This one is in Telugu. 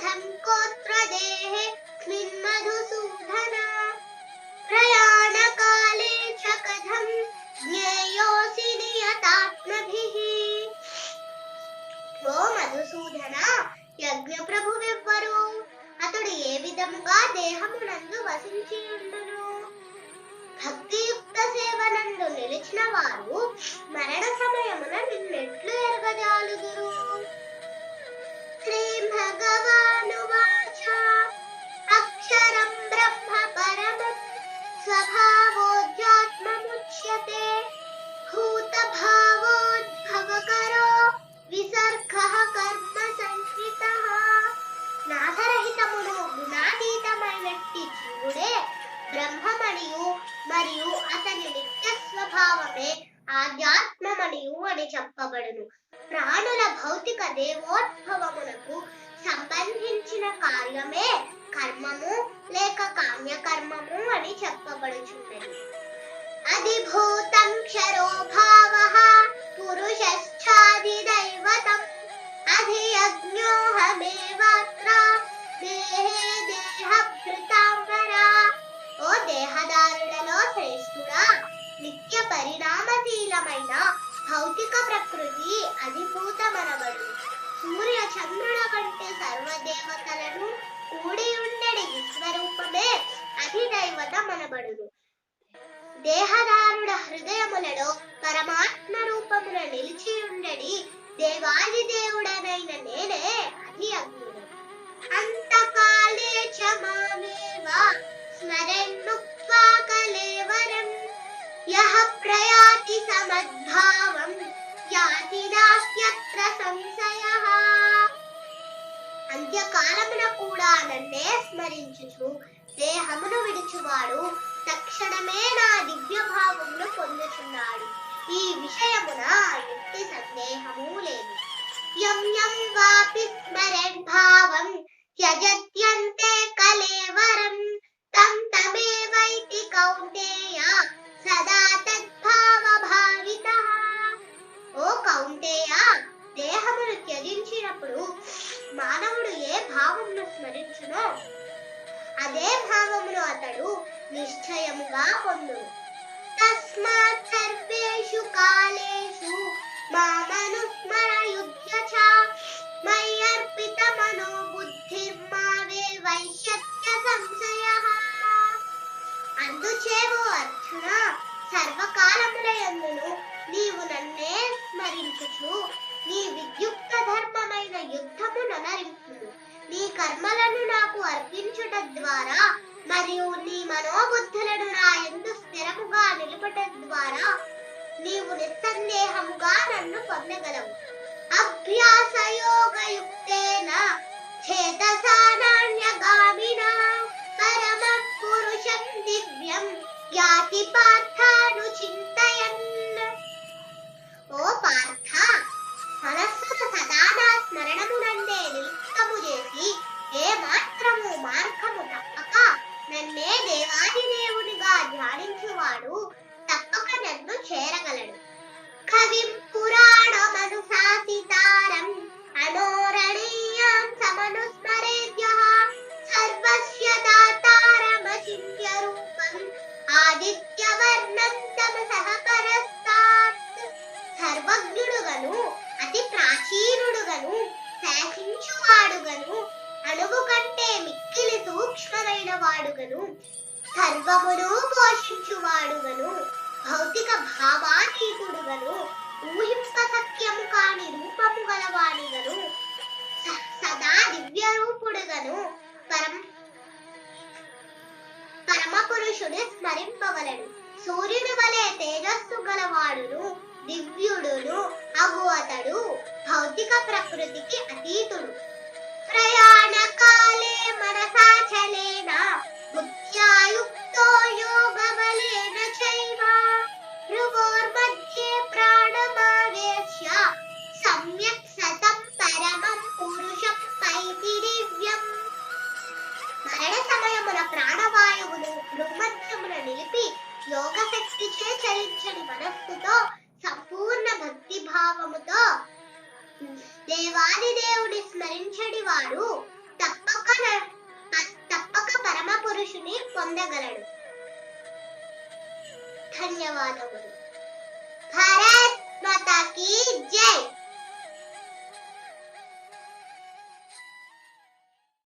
కథం కోత్రదేహే మధుసూదన ప్రయాణకాలే చ కథం జ్ఞేయోసి నియతాత్మభిః. ఓ మధుసూదన, యజ్ఞ ప్రభువెవ్వరు? అతడు ఏ విధముగా దేహమునందు వసించి ఉండును? భక్తియుక్త సేవనందు నిలిచిన వారు మరణ సమయమున నిన్నెట్లు ఎరగజాలుదురు? శ్రీ భగవానువాచ అక్షరం బ్రహ్మ పరమం స్వభావోధ్యాత్మముచ్యతే భూత భావోద్భవకరో విసర్గః కర్మ సంహితః. నాశరహితమును గుణాతీతమైనట్టి జీవుడే బ్రహ్మమనియు మరియు అతని నిత్య స్వభావమే ఆధ్యాత్మమనియు అని చెప్పబడును. ప్రాణుల భౌతిక దేవోద్భవమునకు సంబంధించిన కార్యమే కర్మము లేక కామ్యకర్మము అని చెప్పబడుచున్నది. అధిభూతం క్షరో భావః పురుషశ్చాదిదైవతం అధియజ్ఞోహమేవాత్ర దేహే దేహభృతాంబరా. ఓ దేహదారులలో శ్రేష్ఠుడా, నిత్య పరిణామశీలమైన భౌతిక ప్రకృతి అధిభూతమనబడు. సూర్య చంద్రుల కంటే సర్వదేవతలను కూడి ఉండడి విశ్వరూపమే అధిదైవతమనబడును. దేహదారుడ హృదయములలో పరమాత్మ రూపమున నిలిచి ఉండడి దేవాది దేవుడనైన నేనే అధి అగ్నుడు. అంతకాలే చ మామేవ స్మరన్ముక్త్వా కలేవరం యః ప్రయాతి సమద్భావం యాతి నాస్త్యత్ర సంశయః. అంత్యకాలమున కూడా నన్నే స్మరించుచు దేహమును విడుచువాడు తక్షణమే నా దివ్య భావమును పొందుచున్నాడు. ఈ విషయమున ఎట్టి సందేహము లేదు. యం యం వాపి స్మరన్ భావం త్యజత్యంతే కలేవరం తం తమేవైతి కౌంతేయ సదా తద్భావ భావితః. ఓ కౌంతేయ, దేహమును త్యజించినప్పుడు మానవుడు ఏ భావమును స్మరించునో అదే భావమును అతడు నిశ్చయముగా పొందును. తస్మాత్ సర్వేషు కాలేషు మామనుస్మరయుధ్య చ మయ్యర్పిత మనో బుద్ధిర్మా వైశ్యత్య సంశయః. అందుచేవో అర్జున, సర్వకాలములయందును నీవు నన్నే స్మరించుచు నీ విద్యుక్త ధర్మమైన యుద్ధమును నరింపుము. నీ కర్మలను నాకు అర్పించుట ద్వారా మరియు నీ మనోబుద్ధులను నా యందు స్థిరముగా నిలుపుట ద్వారా నీవు నిస్సందేహముగా నన్ను పొందగలవు. అభ్యాసయోగయుక్తేన చేతసా నాన్యగామినా పరమః పురుషం దివ్యం యాతి పార్థాను చింతయన్. ఓ పార్థ, మనస్సును సదా నా స్మరణమునందే నిలుప్తము చేసి ఏ మాత్రము మార్గము తప్పక నన్నే దేవాది దేవునిగా ధ్యానించువాడు తప్పక నన్ను చేరగలడు. కవిం పురాణమనుశాసితారం అనోరణీయం సమనుస్మరేద్యః సర్వస్య దాతారమచింత్య రూపం ఆదిత్యవర్ణం తమసః పరస్తాత్. సర్వజ్ఞుడుగను అతి ప్రాచీనుడుగను శాసించువాడుగను అణువు కంటే మిక్కిలి సూక్ష్మమైన వాడుగను సర్వమును పోషించువాడుగను భౌతిక భావాతీతుడుగను ఊహింప సఖ్యము కాని రూపము గలవాడిగను సదా దివ్య రూపుడుగను పరమ పురుషుడు స్మరింపవలెను. సూర్యుని వలె తేజస్సు గలవాడును దివ్యుడును అగు అతడు భౌతిక ప్రకృతికి అతీతుడు. ప్రయాణ కాలే మనసాచలేన బుద్ధ్యాయుక్తో యోగబలేన చైవ భృగోర్మధ్యే ప్రాణమావేశ్య సమ్యక్ సతం పరమం పురుషం పైతి దివ్యం. మరణ సమయమున ప్రాణవాయువును భృమధ్యమున నిలిపి యోగ శక్తిచే చలించని మనస్సుతో సంపూర్ణ భక్తి భావముతో దేవాది దేవుని స్మరించడి వాడు పురుషుని పొందగలడు. ధన్యవాదములు. భారత్ మాతా కీ జై.